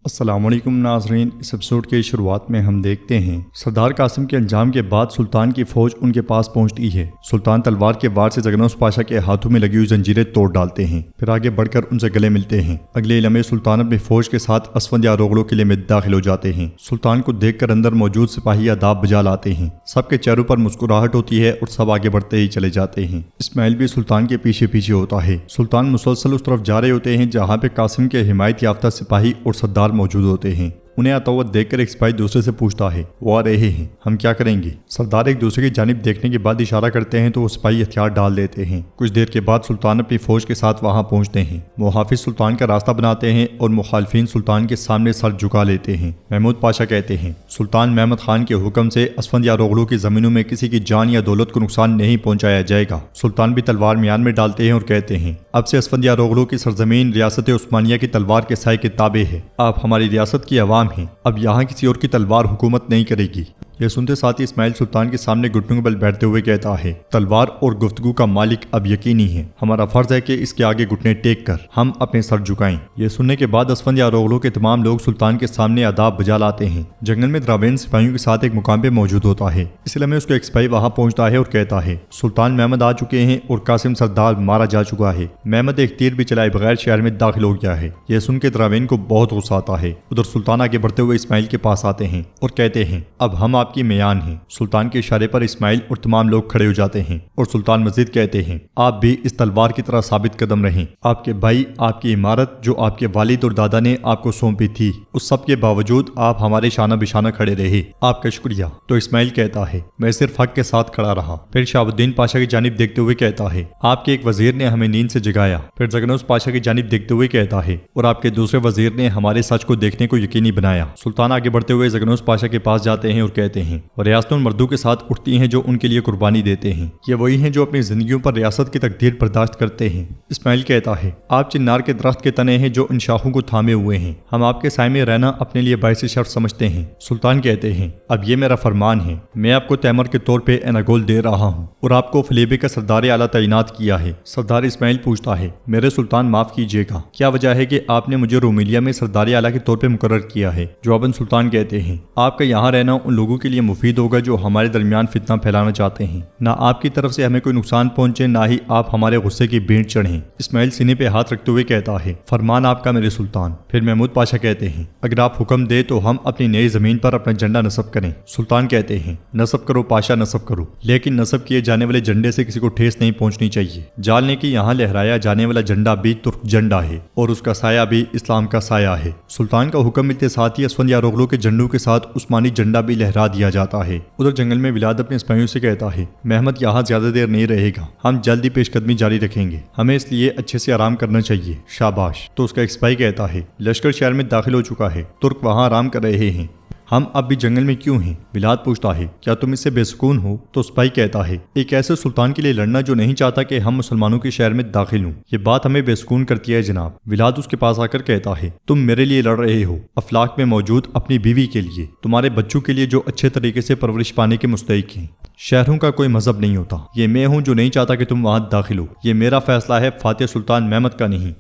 السلام علیکم ناظرین، اس ایپیسوڈ کی شروعات میں ہم دیکھتے ہیں سردار قاسم کے انجام کے بعد سلطان کی فوج ان کے پاس پہنچتی ہے۔ سلطان تلوار کے وار سے زگنوس پاشا کے ہاتھوں میں لگی ہوئی زنجیریں توڑ ڈالتے ہیں، پھر آگے بڑھ کر ان سے گلے ملتے ہیں۔ اگلے لمحے سلطان اپنی فوج کے ساتھ اسفندیاروغلو قلعے میں داخل ہو جاتے ہیں۔ سلطان کو دیکھ کر اندر موجود سپاہی آداب بجا لاتے ہیں، سب کے چہروں پر مسکراہٹ ہوتی ہے اور سب آگے بڑھتے ہی چلے جاتے ہیں۔ اسماعیل بھی سلطان کے پیچھے پیچھے ہوتا ہے۔ سلطان مسلسل اس طرف جا رہے ہوتے ہیں جہاں پہ قاسم کے حمایت یافتہ سپاہی اور سردار موجود ہوتے ہیں۔ انہیں آتا ہوا دیکھ کر ایک سپاہی دوسرے سے پوچھتا ہے، وہ آ رہے ہیں، ہم کیا کریں گے؟ سردار ایک دوسرے کی جانب دیکھنے کے بعد اشارہ کرتے ہیں تو وہ سپاہی ہتھیار ڈال دیتے ہیں۔ کچھ دیر کے بعد سلطان اپنی فوج کے ساتھ وہاں پہنچتے ہیں۔ محافظ سلطان کا راستہ بناتے ہیں اور مخالفین سلطان کے سامنے سر جھکا لیتے ہیں۔ محمود پاشا کہتے ہیں، سلطان محمد خان کے حکم سے اسفندیاروغلو کی زمینوں میں کسی کی جان یا دولت کو نقصان نہیں پہنچایا جائے گا۔ سلطان بھی تلوار میان میں ڈالتے ہیں اور کہتے ہیں، اب سے اسفندیاروغلو کی سرزمین ریاست عثمانیہ کی تلوار کے سائے کے تابع ہے۔ آپ ہماری ریاست کی عوام ہیں، اب یہاں کسی اور کی تلوار حکومت نہیں کرے گی۔ یہ سنتے ساتھ ہی اسماعیل سلطان کے سامنے گھٹنوں کے بل بیٹھتے ہوئے کہتا ہے، تلوار اور گفتگو کا مالک اب یقینی ہے، ہمارا فرض ہے کہ اس کے آگے گھٹنے ٹیک کر ہم اپنے سر جھکائیں۔ یہ سننے کے بعد اسفندیاروغلو کے تمام لوگ سلطان کے سامنے آداب بجا لاتے ہیں۔ جنگل میں دراوین سپاہیوں کے ساتھ ایک مقام پہ موجود ہوتا ہے، اس لیے اس کو ایک سپاہی وہاں پہنچتا ہے اور کہتا ہے، سلطان محمد آ چکے ہیں اور قاسم سردار مارا جا چکا ہے۔ محمد ایک تیر بھی چلائے بغیر شہر میں داخل ہو گیا ہے۔ یہ سن کے دراوین کو بہت غصہ آتا ہے۔ ادھر سلطان آگے بڑھتے ہوئے اسماعیل کے پاس آتے ہیں اور کہتے ہیں، اب ہم آپ کی میان ہیں۔ سلطان کے اشارے پر اسماعیل اور تمام لوگ کھڑے ہو جاتے ہیں اور سلطان مزید کہتے ہیں، آپ بھی اس تلوار کی طرح ثابت قدم رہیں۔ آپ کے بھائی، آپ کی عمارت جو آپ کے والد اور دادا نے آپ کو سونپی تھی، اس سب کے باوجود آپ ہمارے شانہ بشانہ کھڑے رہے، آپ کا شکریہ۔ تو اسماعیل کہتا ہے، میں صرف حق کے ساتھ کھڑا رہا۔ پھر شہاب الدین پاشا کی جانب دیکھتے ہوئے کہتا ہے، آپ کے ایک وزیر نے ہمیں نیند سے جگایا۔ پھر زگنوس پاشا کی جانب دیکھتے ہوئے کہتا ہے، اور آپ کے دوسرے وزیر نے ہمارے سچ کو دیکھنے کو یقینی بنایا۔ سلطان آگے بڑھتے ہوئے زگنوس پاشا کے پاس جاتے ہیں اور کہتے ہیں، اور ریاستوں مردوں کے ساتھ اٹھتی ہیں جو ان کے لیے قربانی دیتے ہیں، یہ وہی ہیں جو اپنی زندگیوں پر ریاست کی تقدیر برداشت کرتے ہیں۔ اسماعیل کہتا ہے، آپ چنار کے درخت کے تنے ہیں جو ان شاخوں کو تھامے ہوئے ہیں، ہم آپ کے سائے میں رہنا اپنے لیے باعث شرف سمجھتے ہیں۔ سلطان کہتے ہیں، اب یہ میرا فرمان ہے، میں آپ کو تیمور کے طور پہ ایناگول دے رہا ہوں اور آپ کو فلیبے کا سردار اعلیٰ تعینات کیا ہے۔ سردار اسماعیل پوچھتا ہے، میرے سلطان معاف کیجیے گا، کیا وجہ ہے کہ آپ نے مجھے رومیلیا میں سردار اعلیٰ کے طور پہ مقرر کیا ہے؟ جواباً سلطان کہتے ہیں، آپ کا یہاں رہنا ان لوگوں کے لیے مفید ہوگا جو ہمارے درمیان فتنہ پھیلانا چاہتے ہیں، نہ آپ کی طرف سے ہمیں کوئی نقصان پہنچے، نہ ہی آپ ہمارے غصے کی بھینٹ چڑھیں۔ اسماعیل سینے پہ ہاتھ رکھتے ہوئے کہتا ہے، فرمان آپ کا میرے سلطان۔ پھر محمود پاشا کہتے ہیں، اگر آپ حکم دے تو ہم اپنی نئی زمین پر اپنا جھنڈا نصب کریں۔ سلطان کہتے ہیں، نصب کرو پاشا، نصب کرو، لیکن نصب کیے جانے والے جھنڈے سے کسی کو ٹھیس نہیں پہنچنی چاہیے۔ جاننے کی یہاں لہرایا جانے والا جھنڈا بھی ترک جھنڈا ہے اور اس کا سایہ بھی اسلام کا سایہ ہے۔ سلطان کا حکم ملتے ساتھ ہی اسفندیاروغلو کے جھنڈوں کے ساتھ عثمانی جھنڈا بھی لہرا دیا جاتا ہے۔ ادھر جنگل میں ولاد اپنے سپاہیوں سے کہتا ہے، محمد یہاں زیادہ دیر نہیں رہے گا، ہم جلدی پیش قدمی جاری رکھیں گے، ہمیں اس لیے اچھے سے آرام کرنا چاہیے۔ شاباش۔ تو اس کا ایک سپاہی کہتا ہے، لشکر شہر میں داخل ہو چکا ہے، ترک وہاں آرام کر رہے ہیں، ہم اب بھی جنگل میں کیوں ہیں؟ ولاد پوچھتا ہے، کیا تم اس سے بے سکون ہو؟ تو سپاہی کہتا ہے، ایک ایسے سلطان کے لیے لڑنا جو نہیں چاہتا کہ ہم مسلمانوں کے شہر میں داخل ہوں، یہ بات ہمیں بے سکون کرتی ہے جناب۔ ولاد اس کے پاس آ کر کہتا ہے، تم میرے لیے لڑ رہے ہو، افلاک میں موجود اپنی بیوی کے لیے، تمہارے بچوں کے لیے جو اچھے طریقے سے پرورش پانے کے مستحق ہیں۔ شہروں کا کوئی مذہب نہیں ہوتا، یہ میں ہوں جو نہیں چاہتا کہ تم وہاں داخل ہو، یہ میرا فیصلہ ہے، فاتح سلطان محمد کا نہیں۔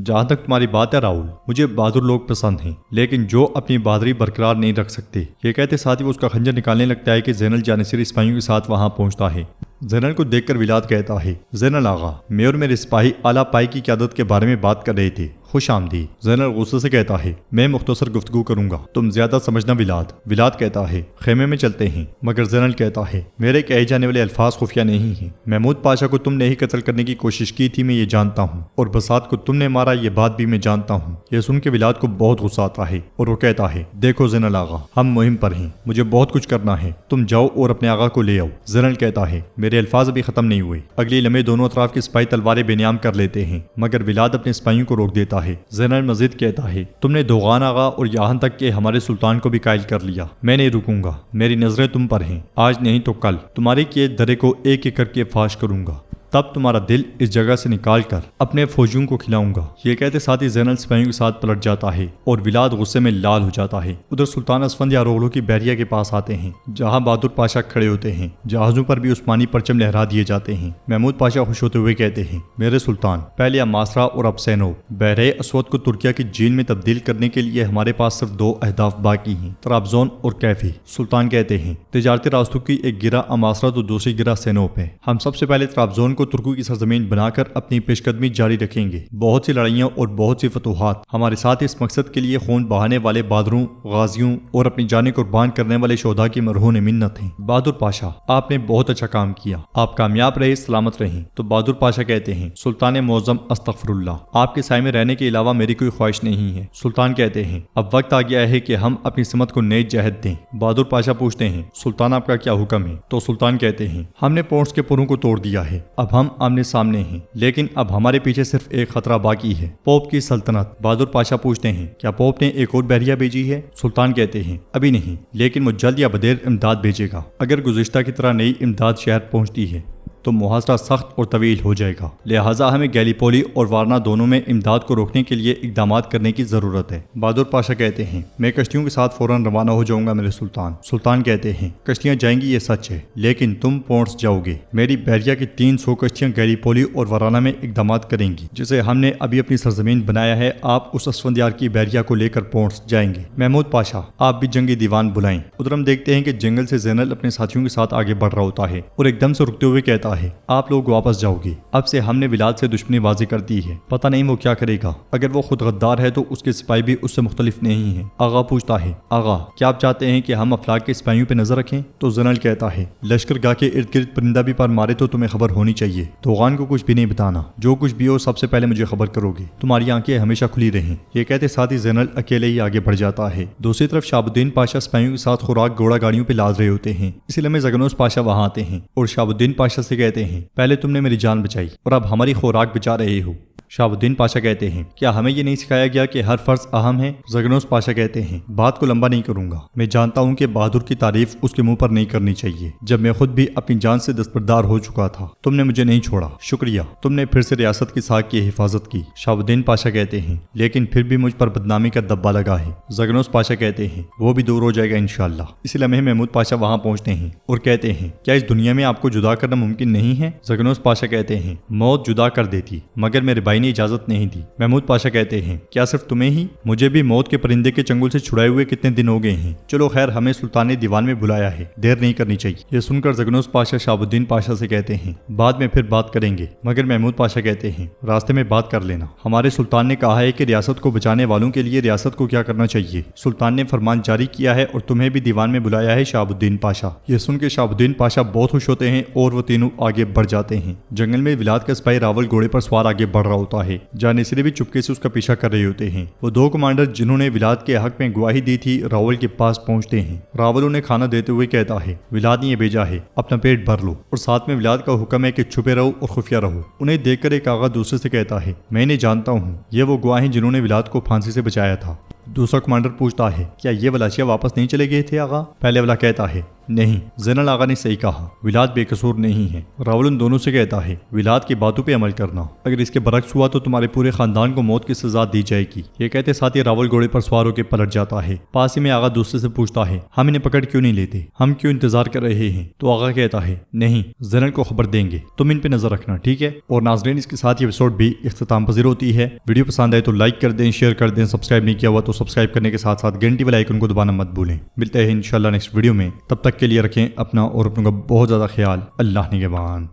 جہاں تک تمہاری بات ہے راہل، مجھے بہادر لوگ پسند ہیں، لیکن جو اپنی بہادری برقرار نہیں رکھ سکتے۔ یہ کہتے ساتھ ہی وہ اس کا خنجر نکالنے لگتا ہے کہ زین الجانصری سپاہیوں کے ساتھ وہاں پہنچتا ہے۔ زینل کو دیکھ کر ولاد کہتا ہے، زینل آغا، میں اور میرے سپاہی اعلیٰ پائی کی قیادت کے بارے میں بات کر رہے تھے، خوش آمدید۔ زینل غصے سے کہتا ہے، میں مختصر گفتگو کروں گا، تم زیادہ سمجھنا ولاد۔ ولاد کہتا ہے، خیمے میں چلتے ہیں، مگر زینل کہتا ہے، میرے کہے جانے والے الفاظ خفیہ نہیں ہیں، محمود پاشا کو تم نے ہی قتل کرنے کی کوشش کی تھی، میں یہ جانتا ہوں، اور بساط کو تم نے مارا، یہ بات بھی میں جانتا ہوں۔ یہ سن کے ولاد کو بہت غصہ آتا ہے اور وہ کہتا ہے، دیکھو زینل آغا، ہم مہم پر ہیں، مجھے بہت کچھ کرنا ہے، تم جاؤ اور اپنے آغا کو لے آؤ۔ زینل کہتا ہے، میرے الفاظ ابھی ختم نہیں ہوئے۔ اگلی لمحے دونوں اطراف کے سپاہی تلواریں بے نیام کر لیتے ہیں، مگر ولاد اپنے سپاہیوں کو روک دیتا ہے۔ زینل مزید کہتا ہے، تم نے دوغان آغا اور یہاں تک کہ ہمارے سلطان کو بھی قائل کر لیا، میں نہیں رکوں گا، میری نظریں تم پر ہیں، آج نہیں تو کل تمہارے کیے درے کو ایک ایک کر کے فاش کروں گا۔ تب تمہارا دل اس جگہ سے نکال کر اپنے فوجیوں کو کھلاؤں گا۔ یہ کہتے ساتھ ہی زینل سپاہیوں کے ساتھ پلٹ جاتا ہے اور ولاد غصے میں لال ہو جاتا ہے۔ ادھر سلطان اسفندیاروغلو کی بحریہ کے پاس آتے ہیں جہاں بہادر پاشا کھڑے ہوتے ہیں۔ جہازوں پر بھی عثمانی پرچم لہرا دیے جاتے ہیں۔ محمود پاشا خوش ہوتے ہوئے کہتے ہیں، میرے سلطان، پہلے اماسرا اور اب سینوب، بحیرہ اسود کو ترکیہ کی جھیل میں تبدیل کرنے کے لیے ہمارے پاس صرف 2 اہداف باقی ہیں، طرابزون اور کیفی۔ سلطان کہتے ہیں، تجارتی راستوں کی ایک گرہ اماسرا تو دوسری گرہ سینوب ہے۔ ہم سب سے پہلے طرابزون کو ترکوں کی سرزمین بنا کر اپنی پیش قدمی جاری رکھیں گے۔ بہت سی لڑائیاں اور بہت سی فتوحات ہمارے ساتھ اس مقصد کے لیے خون بہانے والے بہادروں، غازیوں اور اپنی جانیں قربان کرنے والے شہداء کی مرہون منت ہیں۔ بہادر پاشا، آپ نے بہت اچھا کام کیا، آپ کامیاب رہے، سلامت رہیں۔ تو بہادر پاشا کہتے ہیں، سلطان معظم استغفر اللہ، آپ کے سائے میں رہنے کے علاوہ میری کوئی خواہش نہیں ہے۔ سلطان کہتے ہیں، اب وقت آ گیا ہے کہ ہم اپنی سمت کو نئی جہت دیں۔ بہادر پاشا پوچھتے ہیں، سلطان آپ کا کیا حکم ہے؟ تو سلطان کہتے ہیں، ہم نے پونٹس کے پروں کو توڑ دیا ہے، اب ہم آمنے سامنے ہیں، لیکن اب ہمارے پیچھے صرف ایک خطرہ باقی ہے، پوپ کی سلطنت۔ بہادر پاشا پوچھتے ہیں، کیا پوپ نے ایک اور بحریہ بھیجی ہے؟ سلطان کہتے ہیں، ابھی نہیں، لیکن وہ جلد یا بدیر امداد بھیجے گا۔ اگر گزشتہ کی طرح نئی امداد شہر پہنچتی ہے تو محاصرہ سخت اور طویل ہو جائے گا، لہٰذا ہمیں گیلیپولی اور وارنا دونوں میں امداد کو روکنے کے لیے اقدامات کرنے کی ضرورت ہے۔ بہادر پاشا کہتے ہیں، میں کشتیوں کے ساتھ فوراً روانہ ہو جاؤں گا میرے سلطان۔ سلطان کہتے ہیں، کشتیاں جائیں گی یہ سچ ہے، لیکن تم پونٹس جاؤ گے۔ میری بحریہ کی 300 کشتیاں گیلیپولی اور وارنا میں اقدامات کریں گی جسے ہم نے ابھی اپنی سرزمین بنایا ہے۔ آپ اس اسفندیار کی بحریہ کو لے کر پونٹس جائیں گے۔ محمود پاشا، آپ بھی جنگی دیوان بلائیں۔ ادھر ہم دیکھتے ہیں کہ جنگل سے زینل اپنے ساتھیوں کے ساتھ آگے بڑھ رہا ہوتا ہے اور ایک دم سے رکتے ہوئے کہتا ہے، آپ لوگ واپس جاؤ گے، اب سے ہم نے ولاد سے دشمنی واضح کر دی ہے، پتہ نہیں وہ کیا کرے گا، اگر وہ خود غدار ہے تو اس کے سپاہی بھی اس سے مختلف نہیں ہیں۔ آغا پوچھتا ہے، آغا کیا آپ چاہتے ہیں کہ ہم افلاک کے سپاہیوں پہ نظر رکھیں؟ تو زنل کہتا ہے، لشکر گاہ کے ارد گرد پرندہ بھی پر مارے تو تمہیں خبر ہونی چاہیے، توغان کو کچھ بھی نہیں بتانا، جو کچھ بھی ہو سب سے پہلے مجھے خبر کرو گے، تمہاری آنکھیں ہمیشہ کھلی رہیں۔ یہ کہتے ساتھ ہی زینل اکیلے ہی آگے بڑھ جاتا ہے۔ دوسری طرف شہاب الدین پاشا سپاہیوں کے ساتھ خوراک گھوڑا گاڑیوں پہ لاد رہے ہوتے ہیں۔ اسی لمحے زگنوس پاشا وہاں آتے ہیں اور شہاب الدین پاشا سے کہتے ہیں، پہلے تم نے میری جان بچائی اور اب ہماری خوراک بچا رہے ہو۔ شہاب الدین پاشا کہتے ہیں، کیا ہمیں یہ نہیں سکھایا گیا کہ ہر فرض اہم ہے؟ زگنوس پاشا کہتے ہیں، بات کو لمبا نہیں کروں گا، میں جانتا ہوں کہ بہادر کی تعریف اس کے منہ پر نہیں کرنی چاہیے، جب میں خود بھی اپنی جان سے دستبردار ہو چکا تھا تم نے مجھے نہیں چھوڑا، شکریہ، تم نے پھر سے ریاست کی ساکھ کی حفاظت کی۔ شہاب الدین پاشا کہتے ہیں، لیکن پھر بھی مجھ پر بدنامی کا دبا لگا ہے۔ زگنوس پاشا کہتے ہیں، وہ بھی دور ہو جائے گا انشاءاللہ۔ اسی لمحے محمود پاشا وہاں پہنچتے ہیں اور کہتے ہیں، کیا اس دنیا میں آپ کو جدا کرنا ممکن نہیں ہے؟ زگنوس پاشا کہتے ہیں، موت جدا کر دیتی مگر میرے بھائی نے اجازت نہیں دی۔ محمود پاشا کہتے ہیں، کیا صرف تمہیں ہی؟ مجھے بھی موت کے پرندے کے چنگل سے چھڑائے ہوئے کتنے دن ہو گئے ہیں، چلو خیر، ہمیں سلطان دیوان میں بلایا ہے، دیر نہیں کرنی چاہیے۔ یہ سن کر زگنوس پاشا شہاب الدین پاشا سے کہتے ہیں، بعد میں پھر بات کریں گے، مگر محمود پاشا کہتے ہیں، راستے میں بات کر لینا، ہمارے سلطان نے کہا ہے کہ ریاست کو بچانے والوں کے لیے ریاست کو کیا کرنا چاہیے، سلطان نے فرمان جاری کیا ہے اور تمہیں بھی دیوان میں بلایا ہے شہاب الدین پاشا۔ یہ سن کے شہاب الدین پاشا بہت خوش ہوتے ہیں اور وہ تینوں آگے بڑھ جاتے ہیں۔ جنگل میں ولاد کا سپاہی راول گھوڑے پر سوار آگے بڑھ رہا ہوتا ہے، جانشین بھی چپکے سے اس کا پیچھا کر رہے ہوتے ہیں۔ وہ 2 کمانڈر جنہوں نے ولاد کے حق میں گواہی دی تھی راول کے پاس پہنچتے ہیں۔ راول انہیں کھانا دیتے ہوئے کہتا ہے، ولاد نے یہ بھیجا ہے، اپنا پیٹ بھر لو، اور ساتھ میں ولاد کا حکم ہے کہ چھپے رہو اور خفیہ رہو۔ انہیں دیکھ کر ایک آغا دوسرے سے کہتا ہے، میں انہیں جانتا ہوں، یہ وہ گواہ ہیں جنہوں نے ولاد کو پھانسی سے بچایا تھا۔ دوسرا کمانڈر پوچھتا ہے، کیا یہ ولاشیا واپس نہیں چلے گئے تھے آغا؟ پہلے والا کہتا ہے، نہیں، زینل آغا نے صحیح کہا، ولاد بے قصور نہیں ہے۔ راول ان دونوں سے کہتا ہے، ولاد کی باتوں پہ عمل کرنا، اگر اس کے برعکس ہوا تو تمہارے پورے خاندان کو موت کی سزا دی جائے گی۔ یہ کہتے ساتھ ہی راول گھوڑے پر سوار ہو کے پلٹ جاتا ہے۔ پاس ہی میں آغا دوسرے سے پوچھتا ہے، ہم انہیں پکڑ کیوں نہیں لیتے، ہم کیوں انتظار کر رہے ہیں؟ تو آغا کہتا ہے، نہیں، زینل کو خبر دیں گے، تم ان پہ نظر رکھنا، ٹھیک ہے؟ اور ناظرین، اس کے ساتھ یہ ایپیسوڈ بھی اختتام پذیر ہوتی ہے۔ ویڈیو پسند آئے تو لائک کر دیں، شیئر کر دیں، سبسکرائب نہیں کیا ہوا تو سبسکرائب کرنے کے ساتھ ساتھ گھنٹی والے آئیکن کو دبانا مت بھولیں۔ ملتے ہیں انشاءاللہ نیکسٹ ویڈیو میں، تب تک کے لیے رکھیں اپنا اور اپنوں کا بہت زیادہ خیال۔ اللہ نگہبان۔